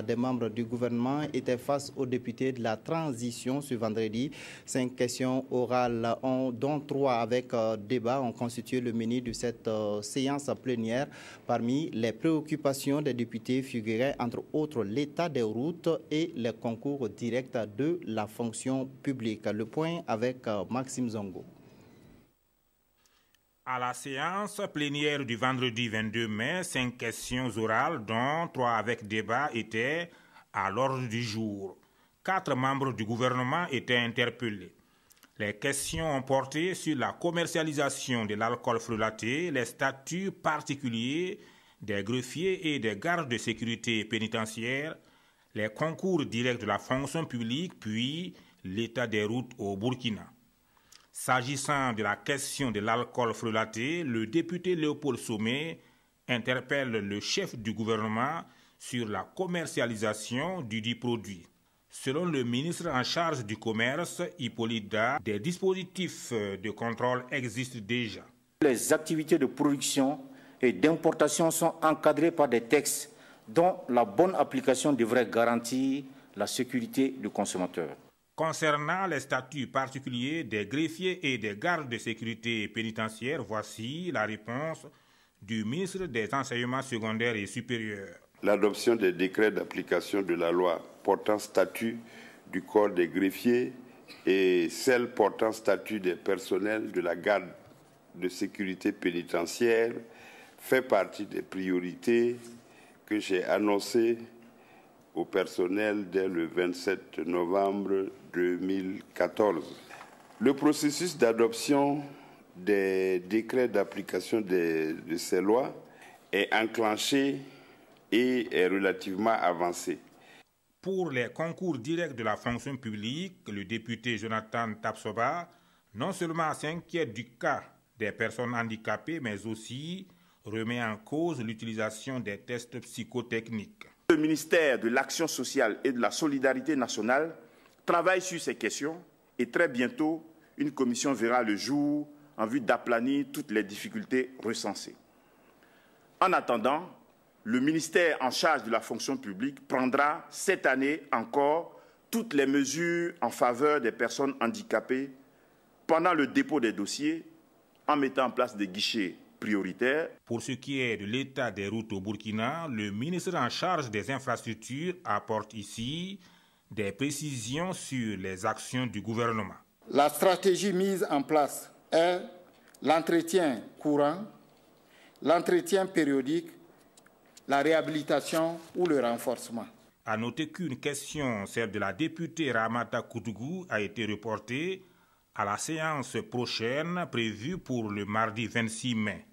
des membres du gouvernement étaient face aux députés de la transition ce vendredi. 5 questions orales, dont 3 avec débat, ont constitué le menu de cette séance plénière. Parmi les préoccupations des députés figuraient entre autres l'état des routes et les concours directs de la fonction publique. Le point avec Maxime Zongo. À la séance plénière du vendredi 22 mai, 5 questions orales, dont 3 avec débat, étaient à l'ordre du jour. 4 membres du gouvernement étaient interpellés. Les questions ont porté sur la commercialisation de l'alcool frelaté, les statuts particuliers des greffiers et des gardes de sécurité pénitentiaire, les concours directs de la fonction publique, puis l'état des routes au Burkina. S'agissant de la question de l'alcool frelaté, le député Léopold Somé interpelle le chef du gouvernement sur la commercialisation du dit produit. Selon le ministre en charge du commerce, Hippolyte Da, des dispositifs de contrôle existent déjà. Les activités de production et d'importation sont encadrées par des textes dont la bonne application devrait garantir la sécurité du consommateur. Concernant les statuts particuliers des greffiers et des gardes de sécurité pénitentiaire, voici la réponse du ministre des Enseignements secondaires et supérieurs. L'adoption des décrets d'application de la loi portant statut du corps des greffiers et celle portant statut des personnels de la garde de sécurité pénitentiaire fait partie des priorités que j'ai annoncées au personnel dès le 27 novembre 2014. Le processus d'adoption des décrets d'application de ces lois est enclenché et est relativement avancé. Pour les concours directs de la fonction publique, le député Jonathan Tapsoba non seulement s'inquiète du cas des personnes handicapées, mais aussi remet en cause l'utilisation des tests psychotechniques. Le ministère de l'Action sociale et de la solidarité nationale travaille sur ces questions et très bientôt, une commission verra le jour en vue d'aplanir toutes les difficultés recensées. En attendant, le ministère en charge de la fonction publique prendra cette année encore toutes les mesures en faveur des personnes handicapées pendant le dépôt des dossiers en mettant en place des guichets prioritaires. Pour ce qui est de l'état des routes au Burkina, le ministre en charge des infrastructures apporte ici des précisions sur les actions du gouvernement. La stratégie mise en place est l'entretien courant, l'entretien périodique, la réhabilitation ou le renforcement. À noter qu'une question, celle de la députée Ramata Koutougou, a été reportée à la séance prochaine prévue pour le mardi 26 mai.